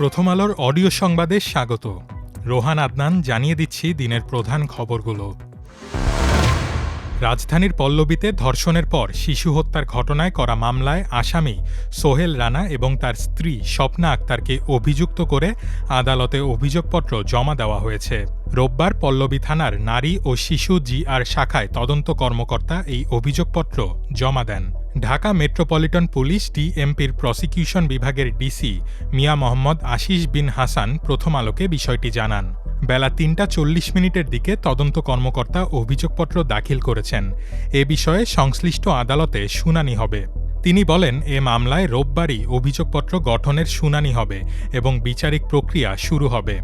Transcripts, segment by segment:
প্রথম আলোর অডিও সংবাদে স্বাগত। রোহান আদনান জানিয়ে দিচ্ছি দিনের প্রধান খবরগুলো। রাজধানীর পল্লবীতে ধর্ষণের পর শিশু হত্যার ঘটনায় করা মামলায় আসামি সোহেল রানা এবং তার স্ত্রী স্বপ্না আক্তারকে অভিযুক্ত করে আদালতে অভিযোগপত্র জমা দেওয়া হয়েছে। রোববার পল্লবী থানার নারী ও শিশু জিআর শাখায় তদন্ত কর্মকর্তা এই অভিযোগপত্র জমা দেন। ঢাকা মেট্রোপলিটন পুলিশ ডিএমপির প্রসিকিউশন বিভাগের ডিসি মিয়া মোহাম্মদ আশিস বিন হাসান প্রথম আলোকে বিষয়টি জানান। বেলা ৩টা ৪০ দিকে তদন্ত কর্মকর্তা অভিযোগপত্র দাখিল করেছেন। এ বিষয়ে সংশ্লিষ্ট আদালতে শুনানি হবে। তিনি বলেন, এ মামলায় রোববারই অভিযোগপত্র গঠনের শুনানি হবে এবং বিচারিক প্রক্রিয়া শুরু হবে।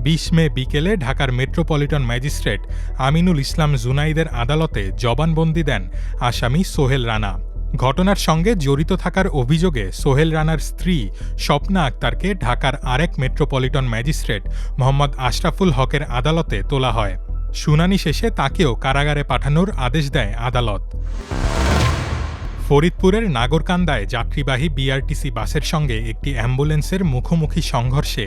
২০ মে বিকেলে ঢাকার মেট্রোপলিটন ম্যাজিস্ট্রেট আমিনুল ইসলাম জুনাইদের আদালতে জবানবন্দি দেন আসামি সোহেল রানা। ঘটনার সঙ্গে জড়িত থাকার অভিযোগে সোহেল রানার স্ত্রী স্বপ্না আক্তারকে ঢাকার আরেক মেট্রোপলিটন ম্যাজিস্ট্রেট মোহাম্মদ আশরাফুল হকের আদালতে তোলা হয়। শুনানি শেষে তাকেও কারাগারে পাঠানোর আদেশ দেয় আদালত। ফরিদপুরের নাগরকান্দায় যাত্রীবাহী বিআরটিসি বাসের সঙ্গে একটি অ্যাম্বুলেন্সের মুখোমুখি সংঘর্ষে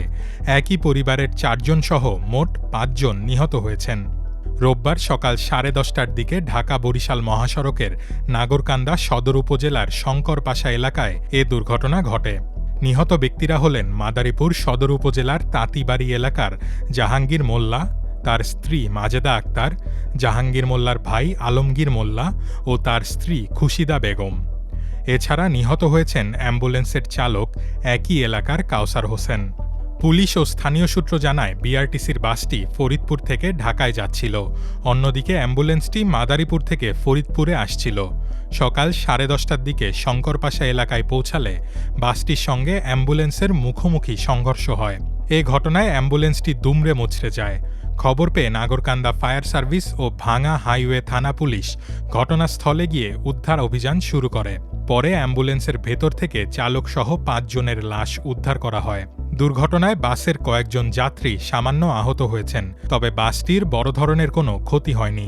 একই পরিবারের ৪ জন সহ মোট ৫ জন নিহত হয়েছেন। রোববার সকাল 10:30টার দিকে ঢাকা-বরিশাল মহাসড়কের নাগরকান্দা সদর উপজেলার শঙ্করপাশা এলাকায় এ দুর্ঘটনা ঘটে। নিহত ব্যক্তিরা হলেন মাদারীপুর সদর উপজেলার তাঁতিবাড়ি এলাকার জাহাঙ্গীর মোল্লা, তার স্ত্রী মাজেদা আক্তার, জাহাঙ্গীর মোল্লার ভাই আলমগীর মোল্লা ও তার স্ত্রী খুশিদা বেগম। এছাড়া নিহত হয়েছেন অ্যাম্বুলেন্সের চালক একই এলাকার কাউসার হোসেন। পুলিশ ও স্থানীয় সূত্র জানায়, বিআরটিসির বাসটি ফরিদপুর থেকে ঢাকায় যাচ্ছিল, অন্যদিকে অ্যাম্বুলেন্সটি মাদারীপুর থেকে ফরিদপুরে আসছিল। সকাল 10:30টার দিকে শঙ্করপাশা এলাকায় পৌঁছালে বাসটির সঙ্গে অ্যাম্বুলেন্সের মুখোমুখি সংঘর্ষ হয়। এ ঘটনায় অ্যাম্বুলেন্সটি দুমড়ে মুচড়ে যায়। খবর পেয়ে নাগরকান্দা ফায়ার সার্ভিস ও ভাঙা হাইওয়ে থানা পুলিশ ঘটনাস্থলে গিয়ে উদ্ধার অভিযান শুরু করে। পরে অ্যাম্বুলেন্সের ভেতর থেকে চালকসহ ৫ জনের লাশ উদ্ধার করা হয়। দুর্ঘটনায় বাসের কয়েকজন যাত্রী সামান্য আহত হয়েছেন, তবে বাসটির বড় ধরনের কোনো ক্ষতি হয়নি।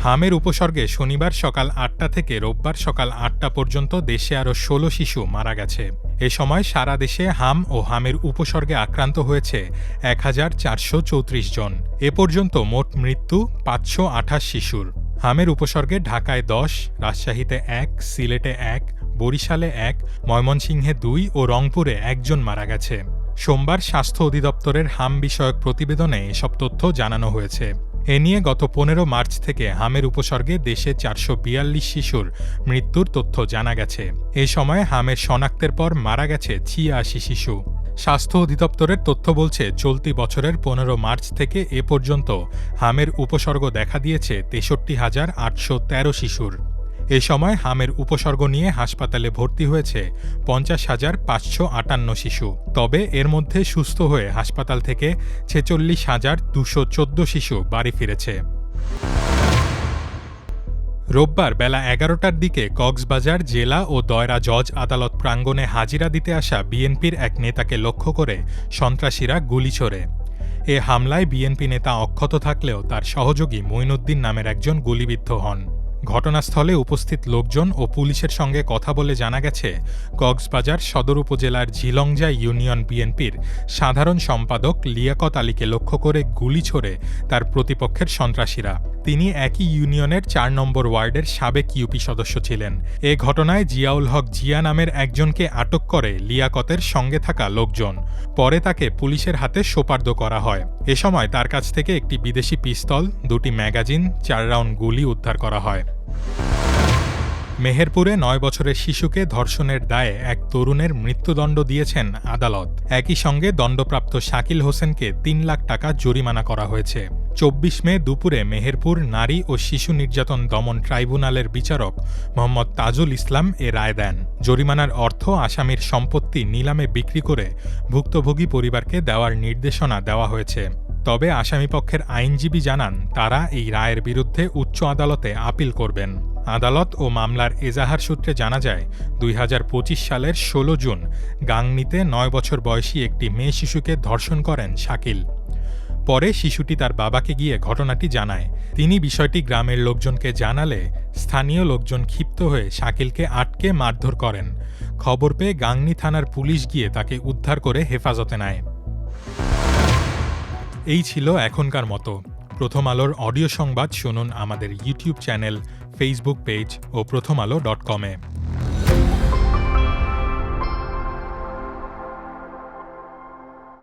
হামের উপসর্গে শনিবার সকাল ৮টা থেকে রোববার সকাল ৮টা পর্যন্ত দেশে আরও ১৬ শিশু মারা গেছে। এ সময় সারা দেশে হাম ও হামের উপসর্গে আক্রান্ত হয়েছে ১,৪৩৪ জন। এ পর্যন্ত মোট মৃত্যু ৫২৮ শিশুর। হামের উপসর্গে ঢাকায় ১০, রাজশাহীতে ১, সিলেটে ১, বরিশালে ১, ময়মনসিংহে ২ ও রংপুরে ১ জন মারা গেছে। সোমবার স্বাস্থ্য অধিদপ্তরের হাম বিষয়ক প্রতিবেদনে এসব তথ্য জানানো হয়েছে। এ নিয়ে গত ১৫ মার্চ থেকে হামের উপসর্গে দেশে ৪৪২ শিশুর মৃত্যুর তথ্য জানা গেছে। এ সময় হামের শনাক্তের পর মারা গেছে ৮৬ শিশু। স্বাস্থ্য অধিদপ্তরের তথ্য বলছে, চলতি বছরের ১৫ মার্চ থেকে এ পর্যন্ত হামের উপসর্গ দেখা দিয়েছে ৬৩,৮১৩ শিশুর। এ সময় হামের উপসর্গ নিয়ে হাসপাতালে ভর্তি হয়েছে ৫০,৫৫৮ শিশু। তবে এর মধ্যে সুস্থ হয়ে হাসপাতাল থেকে ৪৬,২১৪ শিশু বাড়ি ফিরেছে। রোববার বেলা ১১টার দিকে কক্সবাজার জেলা ও দয়রা জজ আদালত প্রাঙ্গণে হাজিরা দিতে আসা বিএনপির এক নেতাকে লক্ষ্য করে সন্ত্রাসীরা গুলি ছোড়ে। এ হামলায় বিএনপি নেতা অক্ষত থাকলেও তার সহযোগী মঈনুদ্দিন নামের একজন গুলিবিদ্ধ হন। ঘটনাস্থলে উপস্থিত লোকজন ও পুলিশের সঙ্গে কথা বলে জানা গেছে, কক্সবাজার সদর উপজেলার ঝিলংজা ইউনিয়ন বিএনপির সাধারণ সম্পাদক লিয়াকত আলীকে লক্ষ্য করে গুলি ছোড়ে তার প্রতিপক্ষের সন্ত্রাসীরা। তিনি একই ইউনিয়নের ৪ নম্বর ওয়ার্ডের সাবেক ইউপি সদস্য ছিলেন। এ ঘটনায় জিয়াউল হক জিয়া নামের একজনকে আটক করে লিয়াকতের সঙ্গে থাকা লোকজন। পরে তাকে পুলিশের হাতে সোপর্দ করা হয়। এ সময় তার কাছ থেকে একটি বিদেশি পিস্তল, ২টি ম্যাগাজিন, ৪ রাউন্ড গুলি উদ্ধার করা হয়। মেহেরপুরে ৯ বছরের শিশুকে ধর্ষণের দায়ে এক তরুণের মৃত্যুদণ্ড দিয়েছেন আদালত। একই সঙ্গে দণ্ডপ্রাপ্ত শাকিল হোসেনকে ৩ লাখ টাকা জরিমানা করা হয়েছে। ২৪ মে দুপুরে মেহেরপুর নারী ও শিশু নির্যাতন দমন ট্রাইব্যুনালের বিচারক মোহাম্মদ তাজুল ইসলাম এ রায় দেন। জরিমানার অর্থ আসামির সম্পত্তি নিলামে বিক্রি করে ভুক্তভোগী পরিবারকে দেওয়ার নির্দেশনা দেওয়া হয়েছে। তবে আসামিপক্ষের আইনজীবী জানান, তারা এই রায়ের বিরুদ্ধে উচ্চ আদালতে আপিল করবেন। আদালত ও মামলার এজাহার সূত্রে জানা যায়, ২০২৫ সালের ১৬ জুন গাংনীতে ৯ বছর বয়সী একটি মেয়ে শিশুকে ধর্ষণ করেন শাকিল। পরে শিশুটি তার বাবাকে গিয়ে ঘটনাটি জানায়। তিনি বিষয়টি গ্রামের লোকজনকে জানালে স্থানীয় লোকজন ক্ষিপ্ত হয়ে শাকিলকে আটকে মারধর করেন। খবর পেয়ে গাংনী থানার পুলিশ গিয়ে তাকে উদ্ধার করে হেফাজতে নেয়। এই ছিল এখনকার মতো। প্রথম আলোর অডিও সংবাদ শুনুন আমাদের ইউটিউব চ্যানেল, ফেসবুক পেজ ও prothomalo.com-এ।